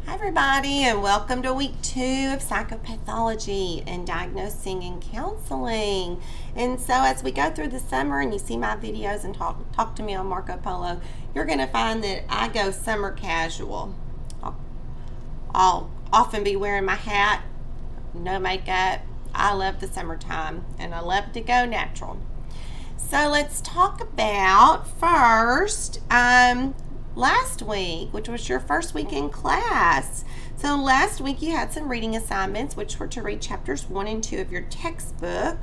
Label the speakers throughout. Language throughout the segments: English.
Speaker 1: Hi everybody, and welcome to week 2 of psychopathology and diagnosing and counseling. And so as we go through the summer and you see my videos and talk to me on Marco Polo, you're going to find that I go summer casual. I'll often be wearing my hat, no makeup. I love the summertime and I love to go natural. So let's talk about first last week, which was your first week in class. So last week you had some reading assignments, which were to read chapters 1 and 2 of your textbook,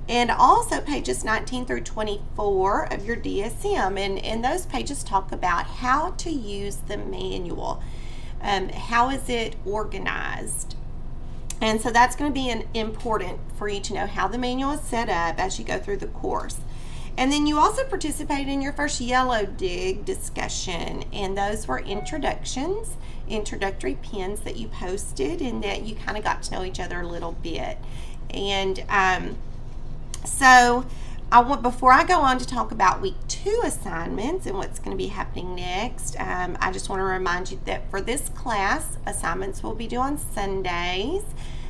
Speaker 1: and also pages 19 through 24 of your DSM. And those pages talk about how to use the manual. How is it organized? And so that's going to be important for you to know how the manual is set up as you go through the course. And then you also participated in your first Yellow Dig discussion, and those were introductory pins that you posted, and that you kind of got to know each other a little bit. And before I go on to talk about week 2 assignments and what's going to be happening next, I just want to remind you that for this class, assignments will be due on Sundays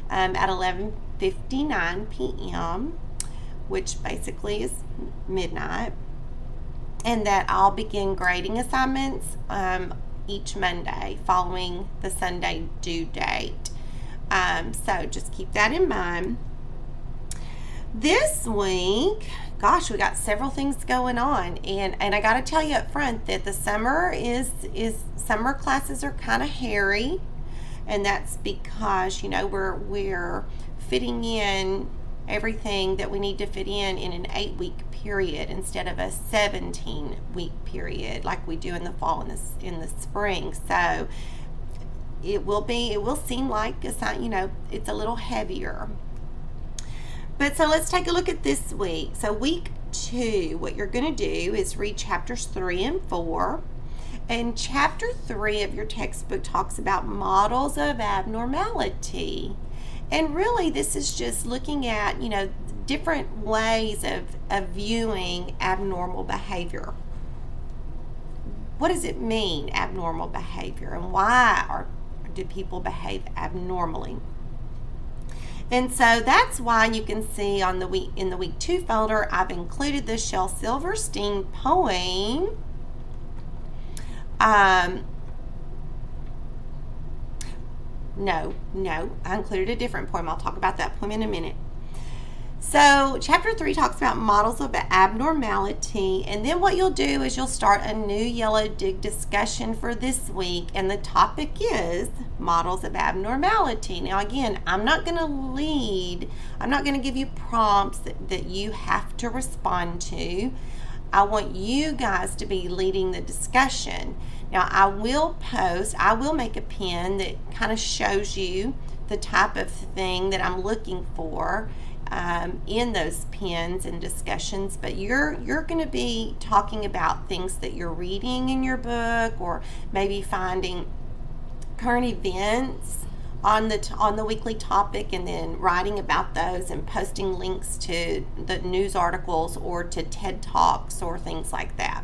Speaker 1: at 11:59 p.m., which basically is midnight, and that I'll begin grading assignments each Monday following the Sunday due date. So just keep that in mind. This week, gosh, we got several things going on, and I got to tell you up front that the summer summer classes are kind of hairy, and that's because we're fitting in everything that we need to fit in an 8-week period instead of a 17-week period like we do in the fall and in the spring. So it will seem like it's a little heavier. But so let's take a look at this week. So week 2, what you're going to do is read chapters 3 and 4. And chapter 3 of your textbook talks about models of abnormality. And really, this is just looking at, different ways of viewing abnormal behavior. What does it mean, abnormal behavior, and why do people behave abnormally? And so that's why you can see in the week 2 folder, I've included the Shel Silverstein poem. No, I included a different poem. I'll talk about that poem in a minute. So chapter 3 talks about models of abnormality, and then what you'll do is you'll start a new Yellow Dig discussion for this week, and the topic is models of abnormality. Now again, I'm not going to give you prompts that you have to respond to. I want you guys to be leading the discussion. Now I will make a pin that kind of shows you the type of thing that I'm looking for in those pins and discussions, but you're going to be talking about things that you're reading in your book, or maybe finding current events on the weekly topic and then writing about those and posting links to the news articles or to TED Talks or things like that.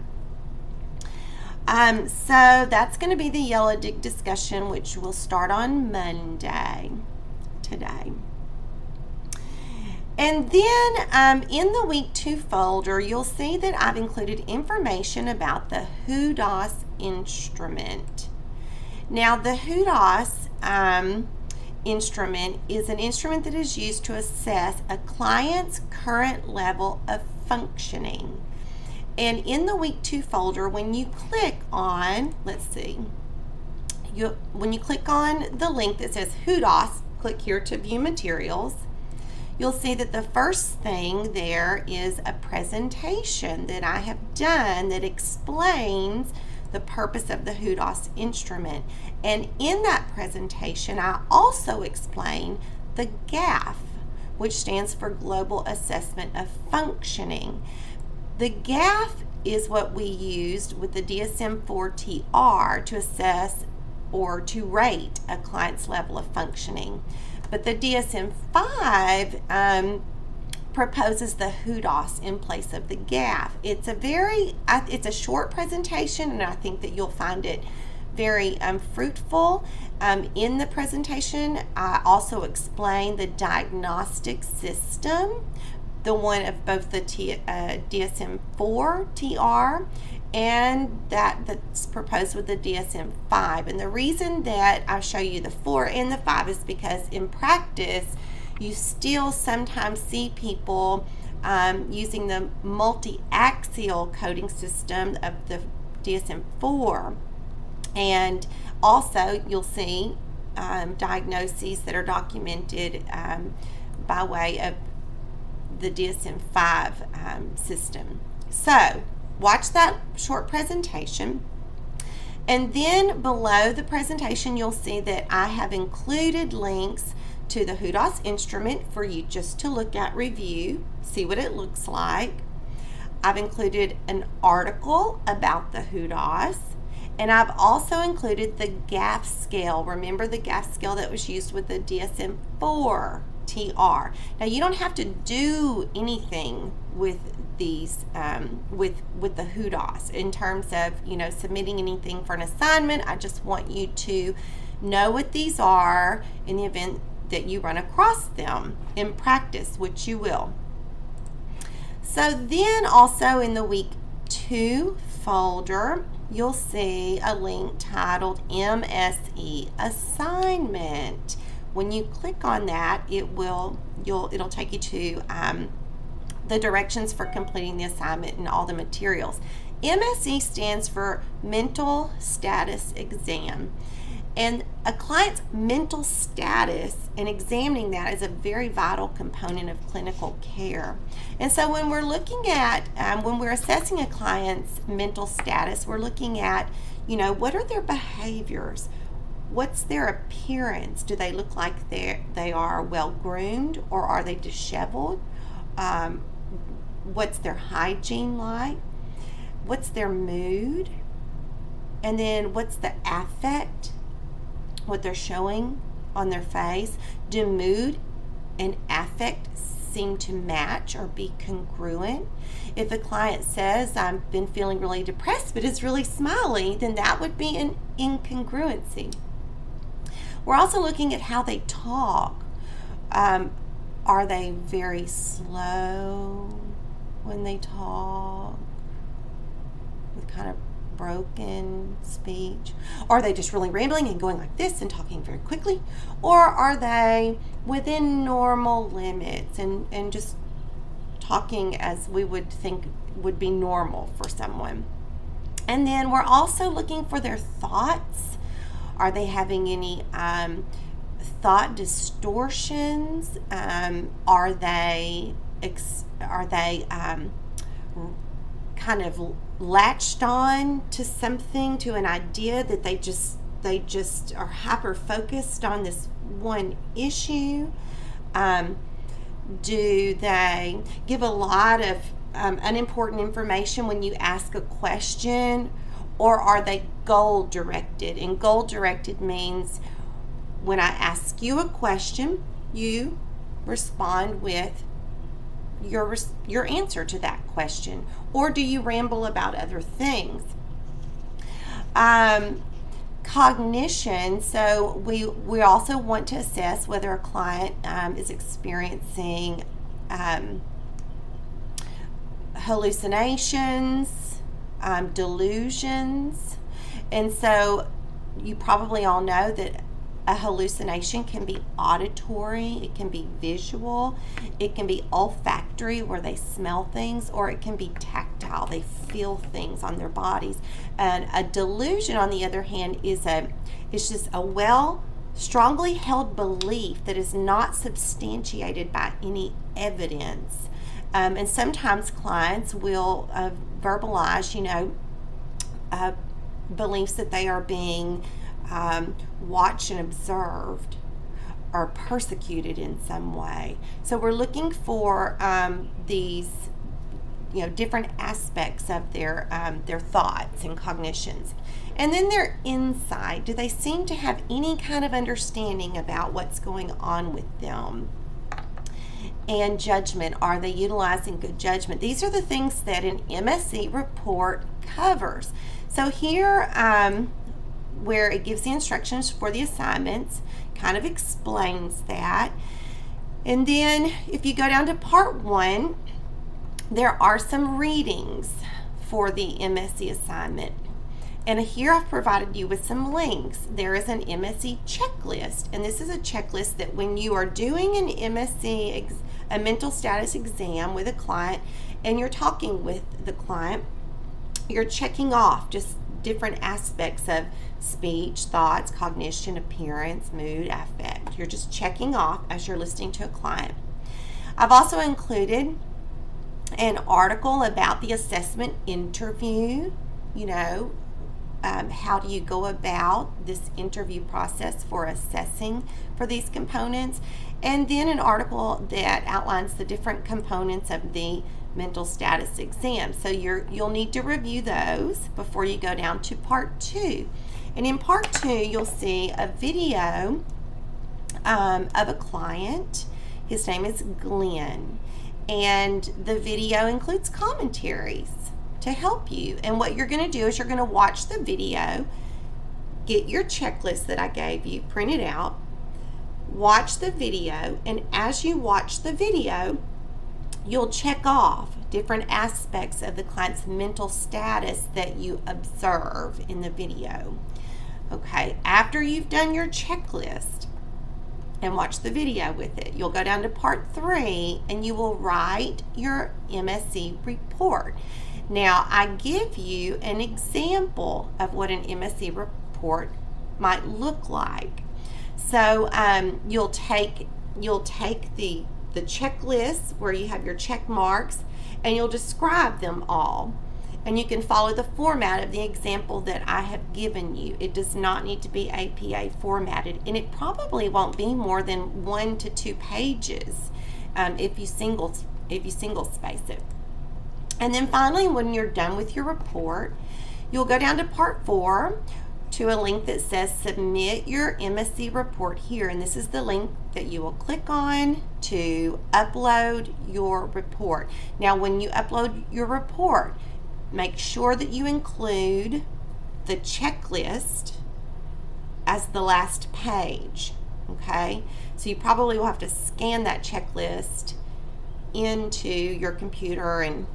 Speaker 1: So that's going to be the Yellow Dig discussion, which will start on Monday, today. And then in the week 2 folder, you'll see that I've included information about the HUDOS instrument. Now, the HUDOS instrument is an instrument that is used to assess a client's current level of functioning. And in the week 2 folder, when you click on, when you click on the link that says HUDOS, click here to view materials, you'll see that the first thing there is a presentation that I have done that explains the purpose of the HUDOS instrument. And in that presentation, I also explain the GAF, which stands for Global Assessment of Functioning. The GAF is what we used with the DSM-4 to assess or to rate a client's level of functioning. But the DSM-5 proposes the HUDOS in place of the GAF. It's a short presentation, and I think that you'll find it very fruitful. In the presentation, I also explain the diagnostic system, the one of both the DSM-4 TR and that's proposed with the DSM-5. And the reason that I show you the 4 and the 5 is because in practice, you still sometimes see people using the multi-axial coding system of the DSM-4. And also, you'll see diagnoses that are documented by way of the DSM-5 system. So, watch that short presentation. And then below the presentation, you'll see that I have included links to the HUDOS instrument for you just to look at, review, see what it looks like. I've included an article about the HUDOS. And I've also included the GAF scale. Remember the GAF scale that was used with the DSM-4 TR. Now you don't have to do anything with these, with the HUDOS in terms of, submitting anything for an assignment. I just want you to know what these are in the event that you run across them in practice, which you will. So then also in the week 2 folder, you'll see a link titled MSE Assignment. When you click on that, it'll take you to the directions for completing the assignment and all the materials. MSE stands for Mental Status Exam. And a client's mental status and examining that is a very vital component of clinical care. And so when we're looking at, when we're assessing a client's mental status, we're looking at, what are their behaviors? What's their appearance? Do they look like they are well groomed, or are they disheveled? What's their hygiene like? What's their mood? And then what's the affect? What they're showing on their face. Do mood and affect seem to match or be congruent? If a client says, I've been feeling really depressed but is really smiley, then that would be an incongruency. We're also looking at how they talk. Are they very slow when they talk, with kind of broken speech? Are they just really rambling and going like this and talking very quickly? Or are they within normal limits and just talking as we would think would be normal for someone? And then we're also looking for their thoughts. Are they having any thought distortions? Are they kind of latched on to something, to an idea that they just are hyper focused on this one issue? Do they give a lot of unimportant information when you ask a question, or are they goal directed? And goal directed means when I ask you a question, you respond with your answer to that question, or do you ramble about other things? Cognition. So we also want to assess whether a client is experiencing hallucinations, delusions. And so you probably all know that a hallucination can be auditory, it can be visual, it can be olfactory where they smell things, or it can be tactile, they feel things on their bodies. And a delusion, on the other hand, is just a strongly held belief that is not substantiated by any evidence. And sometimes clients will verbalize, beliefs that they are being watched and observed or persecuted in some way. So we're looking for these, different aspects of their thoughts and cognitions. And then their insight. Do they seem to have any kind of understanding about what's going on with them? And judgment. Are they utilizing good judgment? These are the things that an MSE report covers. So here where it gives the instructions for the assignments, kind of explains that. And then if you go down to part 1, there are some readings for the MSE assignment. And here I've provided you with some links. There is an MSE checklist, and this is a checklist that when you are doing an MSE, a mental status exam with a client, and you're talking with the client, you're checking off just different aspects of speech, thoughts, cognition, appearance, mood, affect. You're just checking off as you're listening to a client. I've also included an article about the assessment interview, how do you go about this interview process for assessing for these components, and then an article that outlines the different components of the mental status exam. So you'll need to review those before you go down to part 2. And in part 2, you'll see a video of a client. His name is Glenn, and the video includes commentaries to help you. And what you're going to do is you're going to watch the video, get your checklist that I gave you printed out, watch the video, and as you watch the video, you'll check off different aspects of the client's mental status that you observe in the video. Okay, after you've done your checklist and watch the video with it, you'll go down to part 3 and you will write your MSE report. Now, I give you an example of what an MSE report might look like. So you'll take the checklist where you have your check marks, and you'll describe them all. And you can follow the format of the example that I have given you. It does not need to be APA formatted, and it probably won't be more than 1 to 2 pages if you single space it. And then finally, when you're done with your report, you'll go down to part 4 to a link that says submit your MSE report here, and this is the link that you will click on to upload your report. Now, when you upload your report, make sure that you include the checklist as the last page, okay? So you probably will have to scan that checklist into your computer and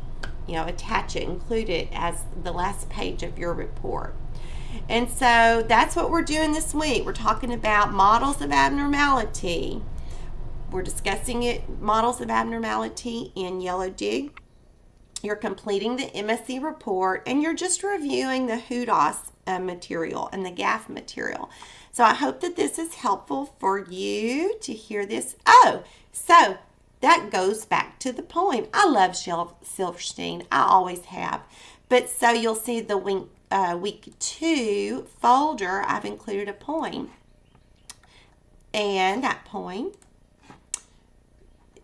Speaker 1: attach it, include it as the last page of your report. And so that's what we're doing this week. We're talking about models of abnormality. We're discussing models of abnormality in Yellow Dig. You're completing the MSE report, and you're just reviewing the HUDOS material and the GAF material. So I hope that this is helpful for you to hear this. Oh, so that goes back to the poem. I love Silverstein. I always have. But so you'll see the week 2 folder, I've included a poem. And that poem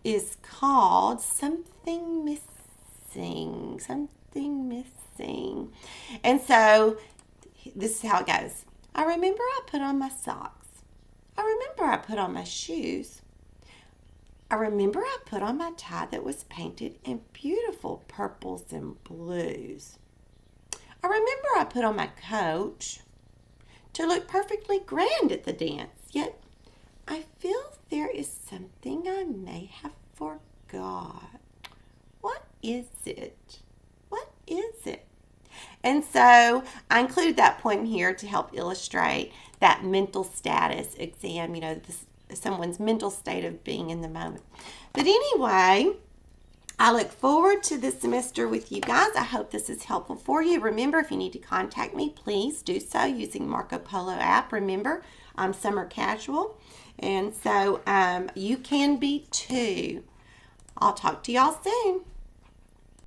Speaker 1: is called Something Missing. Something Missing. And so this is how it goes. I remember I put on my socks. I remember I put on my shoes. I remember I put on my tie that was painted in beautiful purples and blues. I remember I put on my coat to look perfectly grand at the dance, yet I feel there is something I may have forgot. What is it? What is it? And so I included that poem here to help illustrate that mental status exam, someone's mental state of being in the moment. But anyway, I look forward to this semester with you guys. I hope this is helpful for you. Remember, if you need to contact me, please do so using Marco Polo app. Remember, I'm summer casual, and so you can be too. I'll talk to y'all soon.